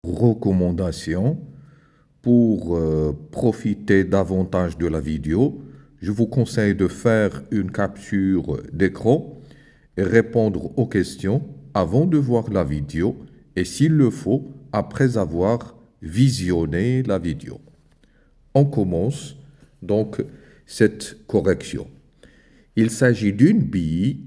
Recommandations pour profiter davantage de la vidéo, je vous conseille de faire une capture d'écran et répondre aux questions avant de voir la vidéo et s'il le faut, après avoir visionné la vidéo. On commence donc cette correction. Il s'agit d'une bille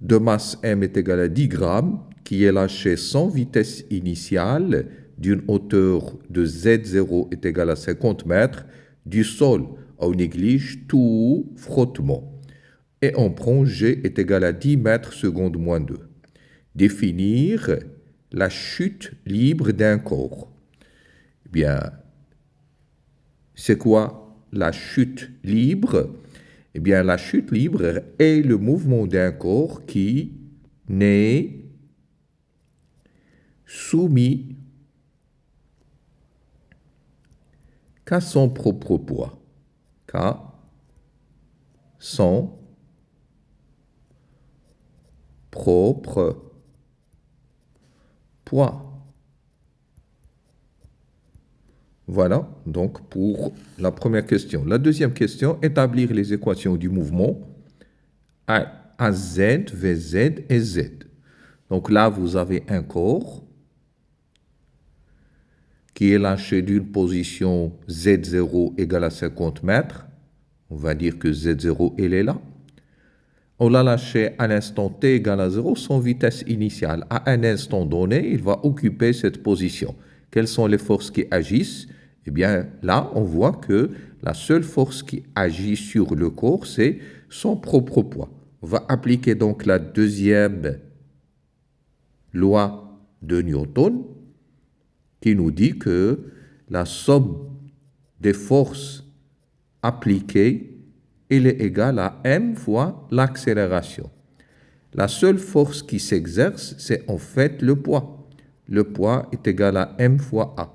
de masse m est égale à 10 grammes qui est lâchée sans vitesse initiale d'une hauteur de Z0 est égale à 50 mètres du sol. On néglige tout frottement. Et on prend G est égal à 10 mètres seconde moins 2. Définir la chute libre d'un corps. Eh bien, c'est quoi la chute libre? Eh bien, la chute libre est le mouvement d'un corps qui n'est soumis qu'à son propre poids. Qu'à son propre poids. Voilà, donc pour la première question. La deuxième question, établir les équations du mouvement AZ, VZ et Z. Donc là, vous avez un corps qui est lâché d'une position Z0 égale à 50 mètres. On va dire que Z0, elle est là. On l'a lâché à l'instant t égale à 0 sans vitesse initiale. À un instant donné, il va occuper cette position. Quelles sont les forces qui agissent? Eh bien, là, on voit que la seule force qui agit sur le corps, c'est son propre poids. On va appliquer donc la deuxième loi de Newton qui nous dit que la somme des forces appliquées, elle est égale à m fois l'accélération. La seule force qui s'exerce, c'est en fait le poids. Le poids est égal à m fois a.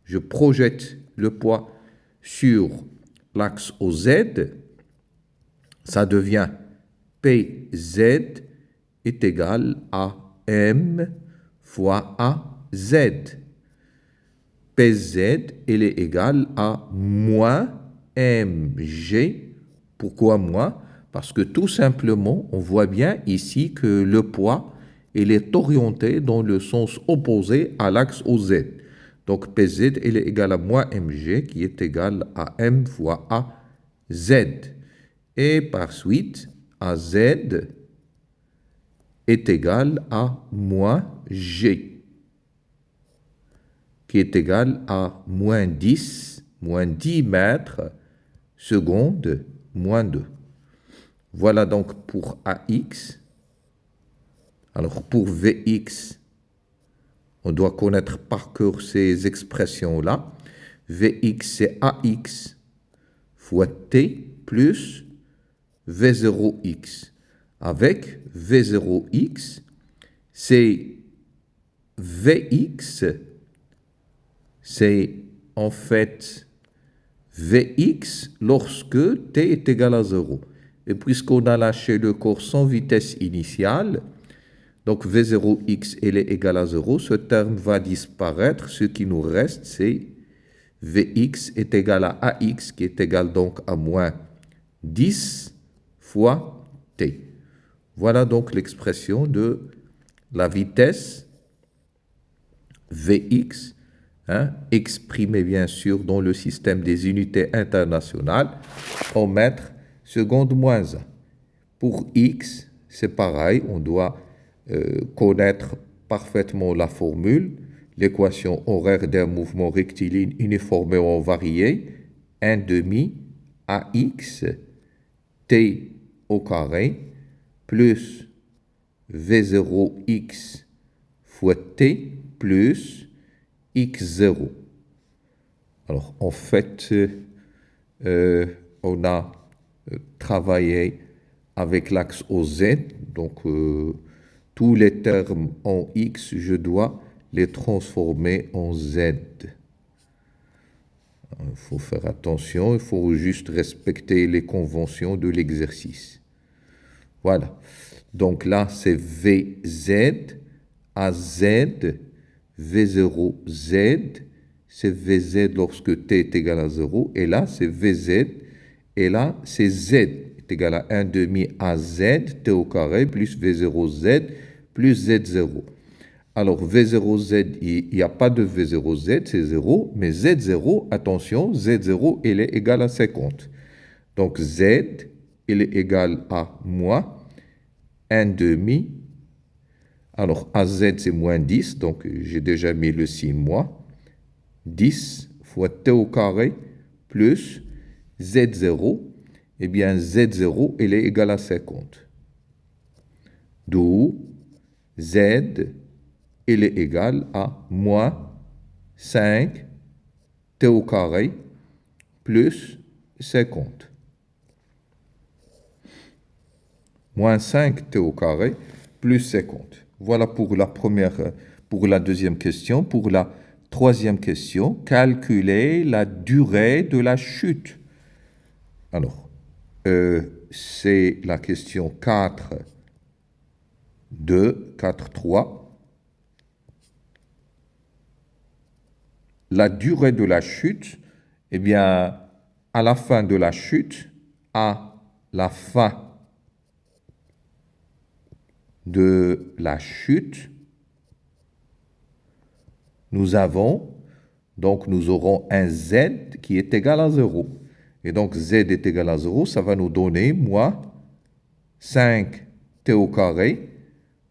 Je projette le poids sur l'axe OZ, ça devient PZ est égal à m fois AZ. PZ, elle est égale à moins mg. Pourquoi moins? Parce que tout simplement, on voit bien ici que le poids, il est orienté dans le sens opposé à l'axe OZ. Donc PZ, il est égal à moins mg, qui est égal à m fois AZ. Et par suite, AZ est égal à moins g, qui est égal à moins 10 mètres seconde moins 2. Voilà donc pour AX. Alors pour VX, on doit connaître par cœur ces expressions-là. Vx, c'est AX fois T plus V0x. Avec V0x, c'est Vx, c'est en fait Vx lorsque t est égal à 0. Et puisqu'on a lâché le corps sans vitesse initiale, donc V0x elle est égal à 0, ce terme va disparaître. Ce qui nous reste, c'est Vx est égal à AX, qui est égal donc à moins 10 fois t. Voilà donc l'expression de la vitesse Vx, exprimée bien sûr dans le système des unités internationales en mètres seconde moins 1. Pour x, c'est pareil, on doit connaître parfaitement la formule, l'équation horaire d'un mouvement rectiligne uniformément varié, 1 demi ax t au carré plus v0x fois t plus x0. Alors, en fait, on a travaillé avec l'axe OZ, donc tous les termes en x, je dois les transformer en z. Il faut faire attention, il faut juste respecter les conventions de l'exercice. Voilà. Donc là, c'est VZ, AZ, V0Z, c'est VZ lorsque t est égal à 0, et là c'est VZ, et là c'est Z est égal à 1 demi AZ, t au carré, plus V0Z, plus Z0. Alors V0Z, il n'y a pas de V0Z, c'est 0, mais Z0, attention, Z0, il est égal à 50. Donc Z, il est égal à moins 1 demi. Alors AZ, c'est moins 10, donc j'ai déjà mis le signe moins. 10 fois t au carré plus Z0, eh bien Z0, il est égal à 50. D'où Z, il est égal à moins 5 t au carré plus 50. Moins 5 t au carré plus 50. Voilà pour la deuxième question. Pour la troisième question, calculer la durée de la chute. Alors, c'est la question 4.2, 4.3. La durée de la chute, eh bien, à la fin de la chute, à la fin de la chute, nous aurons un Z qui est égal à 0. Et donc, Z est égal à 0, ça va nous donner moins 5 t au carré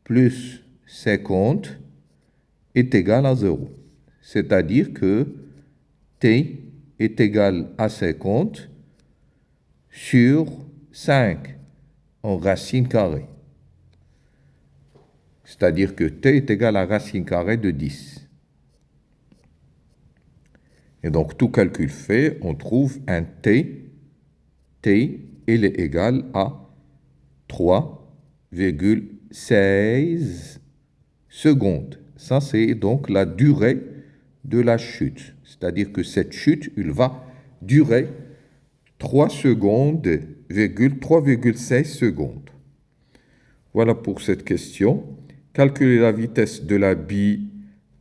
plus 50 est égal à 0. C'est-à-dire que t est égal à 50 sur 5 en racine carrée. C'est-à-dire que t est égal à racine carrée de 10. Et donc, tout calcul fait, on trouve un t, il est égal à 3,16 secondes. Ça, c'est donc la durée de la chute. C'est-à-dire que cette chute, elle va durer 3,16 secondes. Voilà pour cette question. Calculer la vitesse de la bille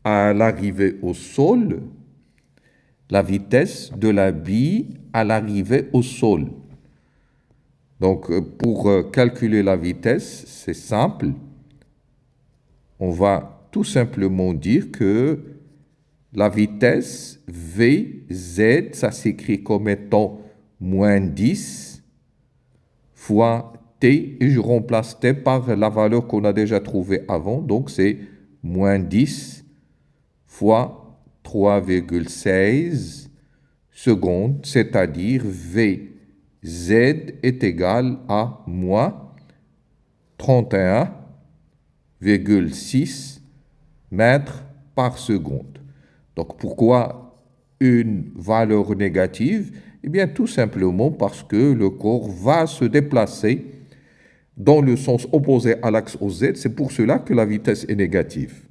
à l'arrivée au sol. La vitesse de la bille à l'arrivée au sol. Donc, pour calculer la vitesse, c'est simple. On va tout simplement dire que la vitesse Vz, ça s'écrit comme étant moins 10 fois t, et je remplace t par la valeur qu'on a déjà trouvée avant, donc c'est moins 10 fois 3,16 secondes, c'est-à-dire Vz est égal à moins 31,6 mètres par seconde. Donc, pourquoi une valeur négative? Eh bien, tout simplement parce que le corps va se déplacer dans le sens opposé à l'axe OZ. C'est pour cela que la vitesse est négative.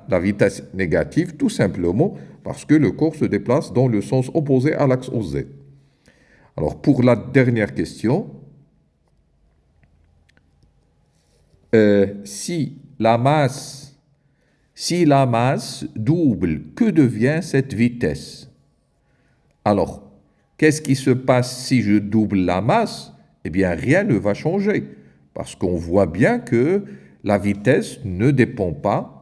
La vitesse négative, tout simplement parce que le corps se déplace dans le sens opposé à l'axe OZ. Alors, pour la dernière question, si la masse double, que devient cette vitesse? Alors, qu'est-ce qui se passe si je double la masse? Eh bien, rien ne va changer, parce qu'on voit bien que la vitesse ne dépend pas,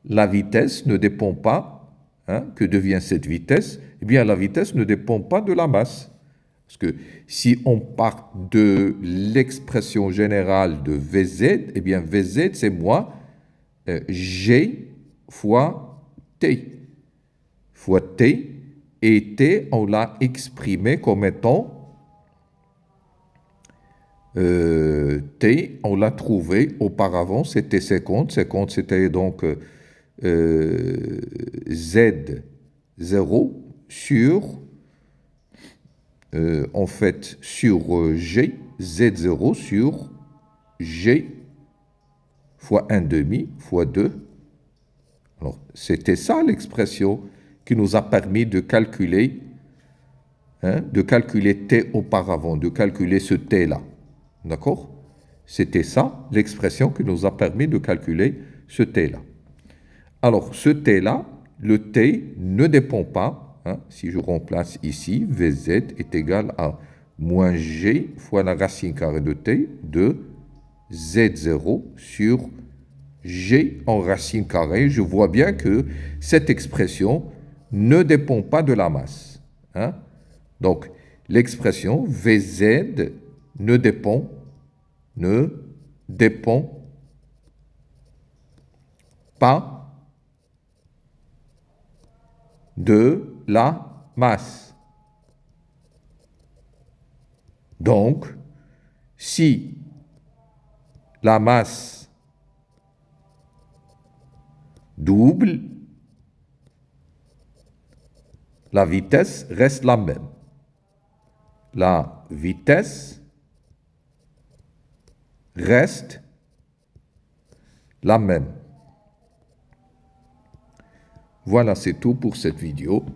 la vitesse ne dépend pas, que devient cette vitesse? Eh bien, la vitesse ne dépend pas de la masse. Parce que si on part de l'expression générale de Vz, eh bien, Vz, c'est moins G fois T. Fois T, et T, on l'a exprimé comme étant T, on l'a trouvé auparavant, c'était 50. 50, c'était donc Z0 sur, en fait, sur G, Z0 sur G fois 1 demi fois 2. Alors, c'était ça l'expression qui nous a permis de calculer T auparavant, de calculer ce T-là. D'accord? C'était ça l'expression qui nous a permis de calculer ce T-là. Alors, ce t-là, le t ne dépend pas, hein, si je remplace ici, Vz est égal à moins g fois la racine carrée de t de z0 sur g en racine carrée. Je vois bien que cette expression ne dépend pas de la masse. Hein. Donc, l'expression Vz ne dépend pas de la masse. Donc, si la masse double, la vitesse reste la même. La vitesse reste la même. Voilà, c'est tout pour cette vidéo.